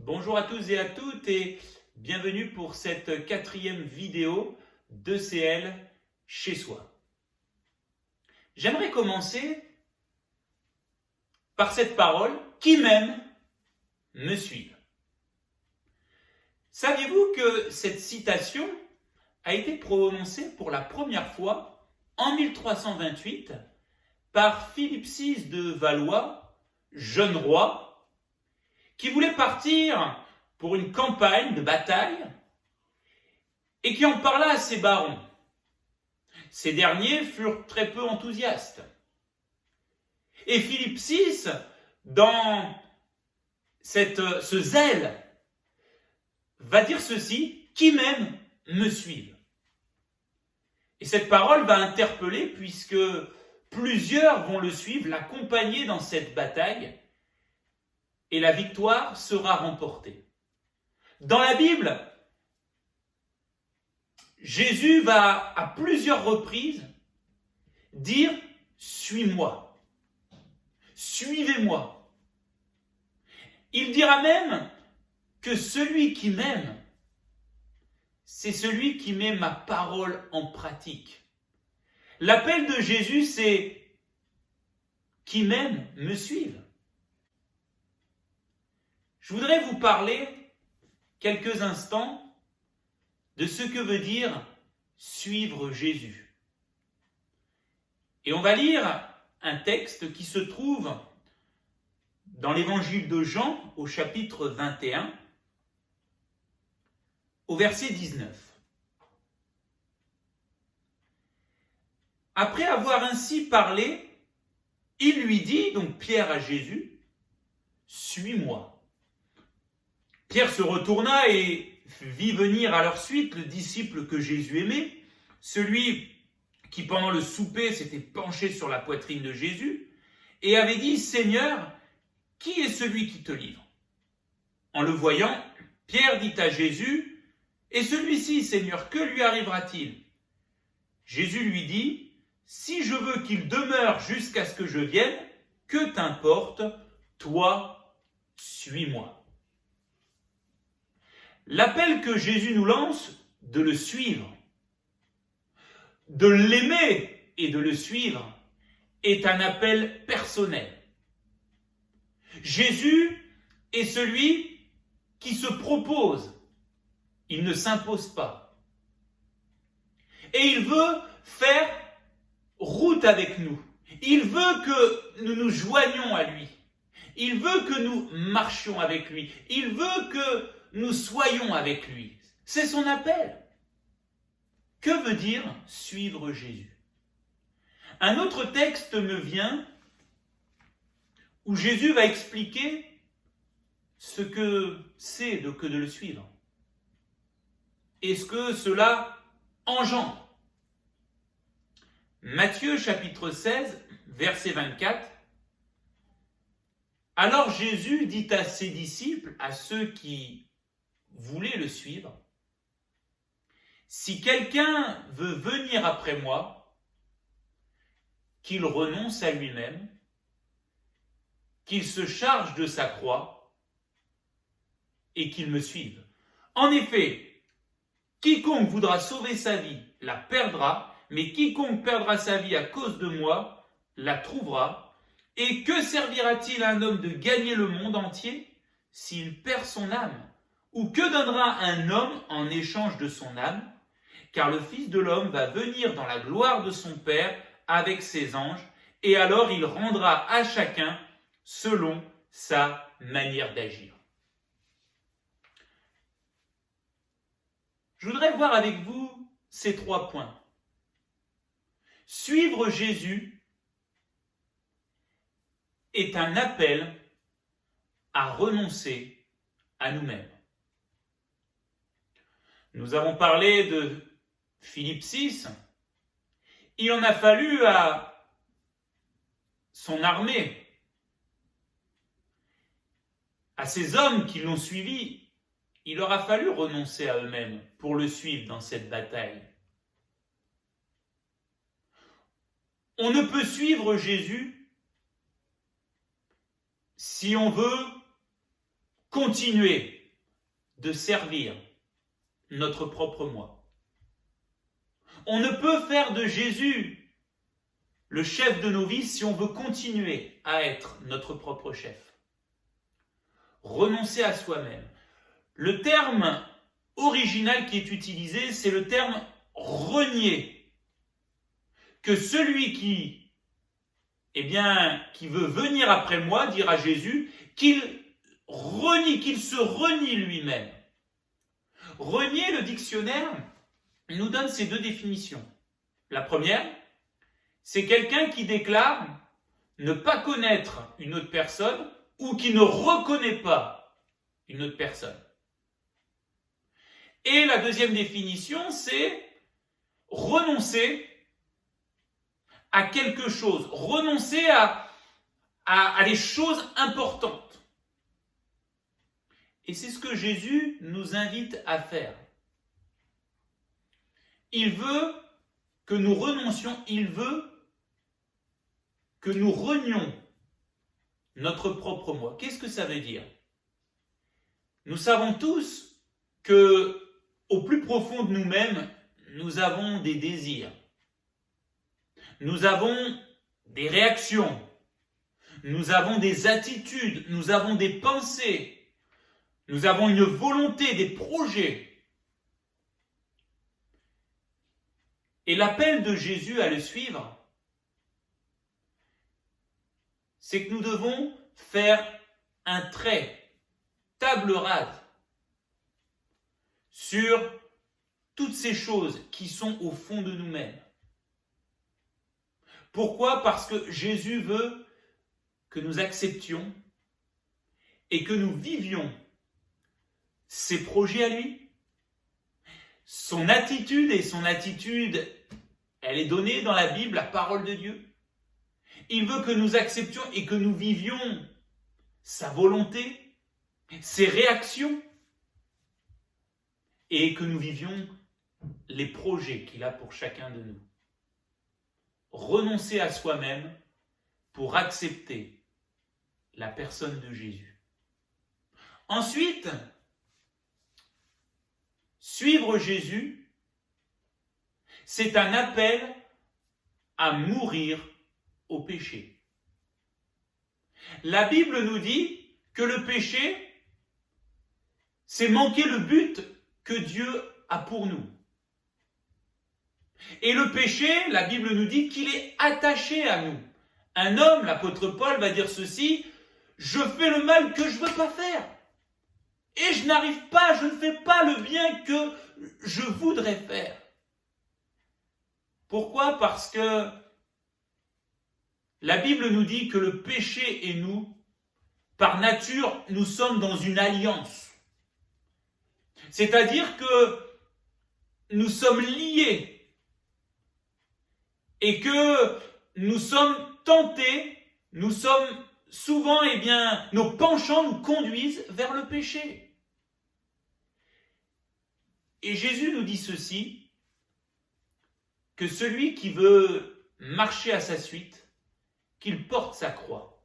Bonjour à tous et à toutes et bienvenue pour cette 4e vidéo d'ECL chez soi. J'aimerais commencer par cette parole « Qui m'aime me suive ». Saviez-vous que cette citation a été prononcée pour la première fois en 1328 par Philippe VI de Valois, jeune roi, qui voulait partir pour une campagne de bataille et qui en parla à ses barons. Ces derniers furent très peu enthousiastes. Et Philippe VI, dans ce zèle, va dire ceci, « Qui m'aime me suive ». Et cette parole va interpeller puisque plusieurs vont le suivre, l'accompagner dans cette bataille, et la victoire sera remportée. Dans la Bible, Jésus va à plusieurs reprises dire « Suis-moi, suivez-moi ». Il dira même que celui qui m'aime, c'est celui qui met ma parole en pratique. L'appel de Jésus, c'est « Qui m'aime, me suive ». Je voudrais vous parler quelques instants de ce que veut dire suivre Jésus. Et on va lire un texte qui se trouve dans l'évangile de Jean au chapitre 21, au verset 19. Après avoir ainsi parlé, il lui dit, donc Pierre à Jésus, « Suis-moi ». Pierre se retourna et vit venir à leur suite le disciple que Jésus aimait, celui qui pendant le souper s'était penché sur la poitrine de Jésus et avait dit « Seigneur, qui est celui qui te livre ?» En le voyant, Pierre dit à Jésus « Et celui-ci, Seigneur, que lui arrivera-t-il » Jésus lui dit « Si je veux qu'il demeure jusqu'à ce que je vienne, que t'importe, toi, suis-moi. » L'appel que Jésus nous lance de le suivre, de l'aimer et de le suivre, est un appel personnel. Jésus est celui qui se propose, il ne s'impose pas. Et il veut faire route avec nous. Il veut que nous nous joignions à lui. Il veut que nous marchions avec lui. Il veut que nous soyons avec lui. C'est son appel. Que veut dire suivre Jésus? Un autre texte me vient où Jésus va expliquer ce que c'est que de le suivre et ce que cela engendre. Matthieu chapitre 16, verset 24. Alors Jésus dit à ses disciples, à ceux qui voulaient le suivre, « Si quelqu'un veut venir après moi, qu'il renonce à lui-même, qu'il se charge de sa croix et qu'il me suive. En effet, quiconque voudra sauver sa vie la perdra, mais quiconque perdra sa vie à cause de moi la trouvera. Et que servira-t-il à un homme de gagner le monde entier s'il perd son âme? Ou que donnera un homme en échange de son âme? Car le Fils de l'homme va venir dans la gloire de son Père avec ses anges, et alors il rendra à chacun selon sa manière d'agir. » Je voudrais voir avec vous ces 3 points. Suivre Jésus est un appel à renoncer à nous-mêmes. Nous avons parlé de Philippe VI. Il en a fallu à son armée, à ces hommes qui l'ont suivi, il leur a fallu renoncer à eux-mêmes pour le suivre dans cette bataille. On ne peut suivre Jésus si on veut continuer de servir notre propre moi. On ne peut faire de Jésus le chef de nos vies si on veut continuer à être notre propre chef. Renoncer à soi-même. Le terme original qui est utilisé, c'est le terme renier. Que celui qui veut venir après moi, dira Jésus, qu'il se renie lui-même. Renier, le dictionnaire nous donne ces deux définitions. La première, c'est quelqu'un qui déclare ne pas connaître une autre personne ou qui ne reconnaît pas une autre personne. Et la deuxième définition, c'est renoncer à quelque chose, renoncer à des choses importantes. Et c'est ce que Jésus nous invite à faire. Il veut que nous renoncions, il veut que nous renions notre propre moi. Qu'est-ce que ça veut dire? Nous savons tous que, au plus profond de nous-mêmes, nous avons des désirs. Nous avons des réactions. Nous avons des attitudes. Nous avons des pensées. Nous avons une volonté, des projets. Et l'appel de Jésus à le suivre, c'est que nous devons faire un trait, table rase, sur toutes ces choses qui sont au fond de nous-mêmes. Pourquoi? Parce que Jésus veut que nous acceptions et que nous vivions ses projets à lui. Son attitude, elle est donnée dans la Bible, la parole de Dieu. Il veut que nous acceptions et que nous vivions sa volonté, ses réactions, et que nous vivions les projets qu'il a pour chacun de nous. Renoncer à soi-même pour accepter la personne de Jésus. Ensuite, suivre Jésus, c'est un appel à mourir au péché. La Bible nous dit que le péché, c'est manquer le but que Dieu a pour nous. Et le péché, la Bible nous dit qu'il est attaché à nous. Un homme, l'apôtre Paul, va dire ceci: je fais le mal que je ne veux pas faire. Et je n'arrive pas, je ne fais pas le bien que je voudrais faire. Pourquoi? Parce que la Bible nous dit que le péché et nous, par nature, nous sommes dans une alliance. C'est-à-dire que nous sommes liés et que nous sommes tentés, nous sommes souvent, nos penchants nous conduisent vers le péché. Et Jésus nous dit ceci, que celui qui veut marcher à sa suite, qu'il porte sa croix.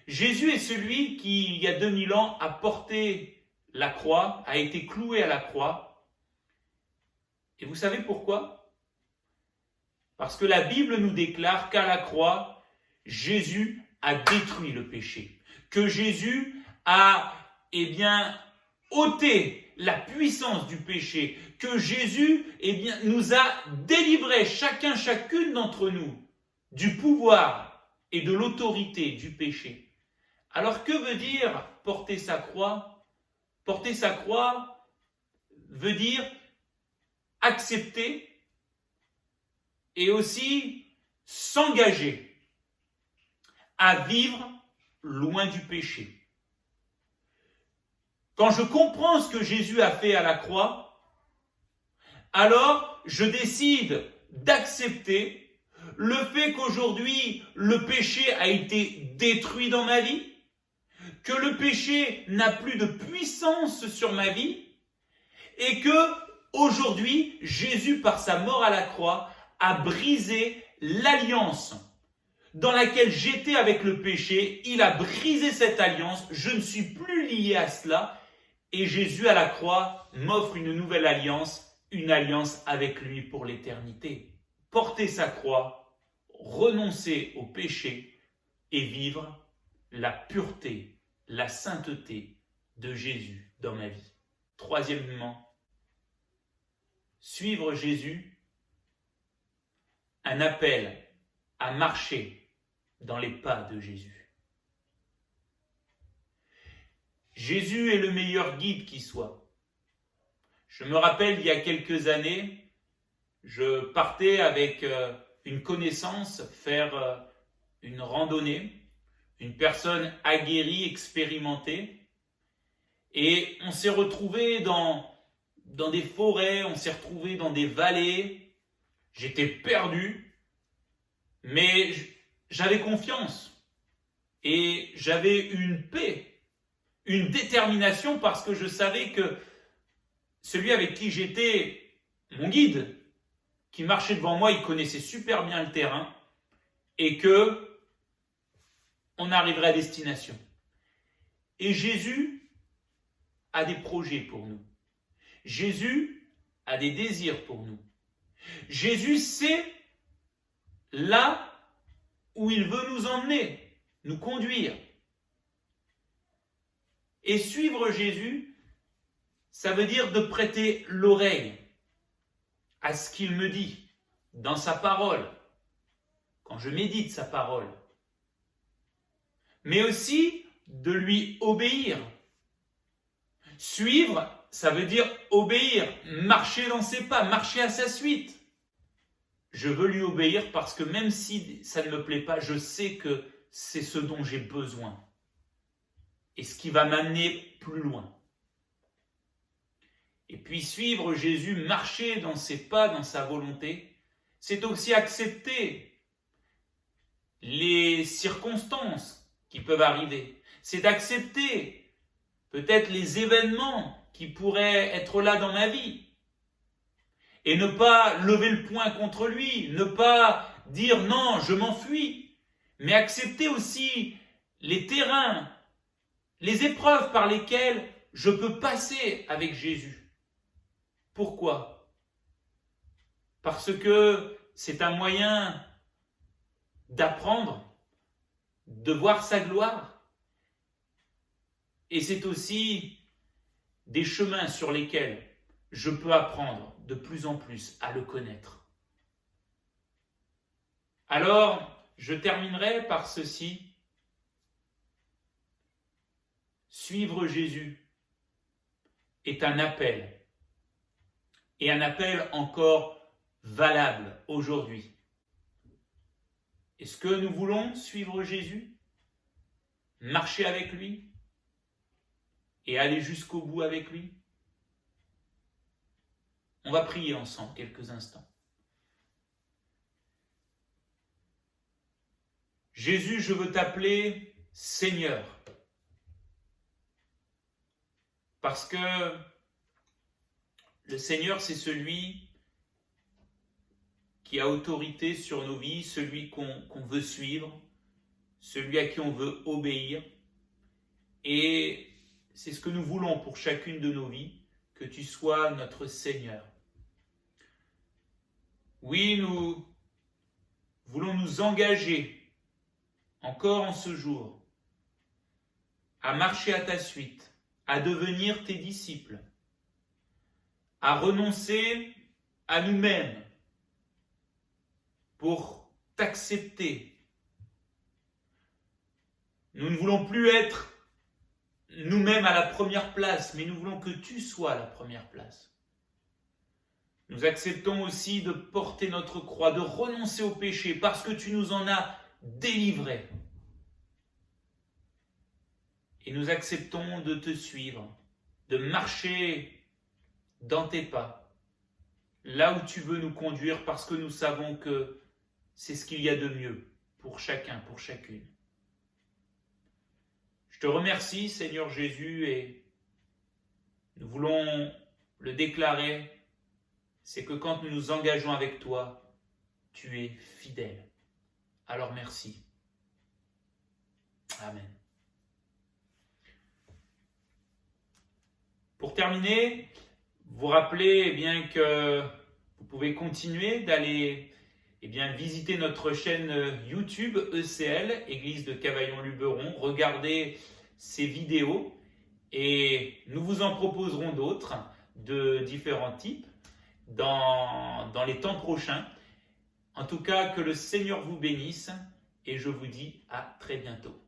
Jésus est celui qui, il y a 2000 ans, a porté la croix, a été cloué à la croix. Et vous savez pourquoi? Parce que la Bible nous déclare qu'à la croix, Jésus a détruit le péché. Que Jésus a, ôté la puissance du péché. Que Jésus, nous a délivrés, chacune d'entre nous, du pouvoir et de l'autorité du péché. Alors que veut dire porter sa croix? Porter sa croix veut dire accepter et aussi s'engager à vivre loin du péché. Quand je comprends ce que Jésus a fait à la croix, alors je décide d'accepter le fait qu'aujourd'hui le péché a été détruit dans ma vie, que le péché n'a plus de puissance sur ma vie et que aujourd'hui Jésus, par sa mort à la croix, a brisé l'alliance dans laquelle j'étais avec le péché. Il a brisé cette alliance, je ne suis plus lié à cela Et Jésus à la croix m'offre une nouvelle alliance, une alliance avec lui pour l'éternité. Porter sa croix, renoncer au péché et vivre la pureté, la sainteté de Jésus dans ma vie. Troisièmement, suivre Jésus, un appel à marcher dans les pas de Jésus. Jésus est le meilleur guide qui soit. Je me rappelle, il y a quelques années, je partais avec une connaissance faire une randonnée, une personne aguerrie, expérimentée, et on s'est retrouvé dans des forêts, on s'est retrouvé dans des vallées. J'étais perdu, mais j'avais confiance et j'avais une paix, une détermination parce que je savais que celui avec qui j'étais, mon guide, qui marchait devant moi, il connaissait super bien le terrain et que on arriverait à destination. Et Jésus a des projets pour nous. Jésus a des désirs pour nous. Jésus sait là où il veut nous emmener, nous conduire. Et suivre Jésus, ça veut dire de prêter l'oreille à ce qu'il me dit dans sa parole, quand je médite sa parole, mais aussi de lui obéir. Suivre, ça veut dire obéir, marcher dans ses pas, marcher à sa suite. Je veux lui obéir parce que même si ça ne me plaît pas, je sais que c'est ce dont j'ai besoin et ce qui va m'amener plus loin. Et puis suivre Jésus, marcher dans ses pas, dans sa volonté, c'est aussi accepter les circonstances qui peuvent arriver. C'est d'accepter peut-être les événements qui pourraient être là dans ma vie. Et ne pas lever le poing contre lui, ne pas dire non, je m'enfuis, mais accepter aussi les terrains, les épreuves par lesquelles je peux passer avec Jésus. Pourquoi ? Parce que c'est un moyen d'apprendre, de voir sa gloire. Et c'est aussi des chemins sur lesquels je peux apprendre de plus en plus à le connaître. Alors, je terminerai par ceci. Suivre Jésus est un appel, et un appel encore valable aujourd'hui. Est-ce que nous voulons suivre Jésus, marcher avec lui et aller jusqu'au bout avec lui ? On va prier ensemble quelques instants. Jésus, je veux t'appeler Seigneur, parce que le Seigneur, c'est celui qui a autorité sur nos vies, celui qu'on veut suivre, celui à qui on veut obéir. Et c'est ce que nous voulons pour chacune de nos vies, que tu sois notre Seigneur. Oui, nous voulons nous engager encore en ce jour à marcher à ta suite, à devenir tes disciples, à renoncer à nous-mêmes pour t'accepter. Nous ne voulons plus être nous-mêmes à la première place, mais nous voulons que tu sois à la première place. Nous acceptons aussi de porter notre croix, de renoncer au péché, parce que tu nous en as délivrés. Et nous acceptons de te suivre, de marcher dans tes pas, là où tu veux nous conduire, parce que nous savons que c'est ce qu'il y a de mieux pour chacun, pour chacune. Je te remercie, Seigneur Jésus, et nous voulons le déclarer, c'est que quand nous nous engageons avec toi, tu es fidèle. Alors merci. Amen. terminer, vous rappelez eh bien, que vous pouvez continuer d'aller visiter notre chaîne YouTube ECL, Église de Cavaillon-Luberon. Regardez ces vidéos et nous vous en proposerons d'autres de différents types dans les temps prochains. En tout cas, que le Seigneur vous bénisse et je vous dis à très bientôt.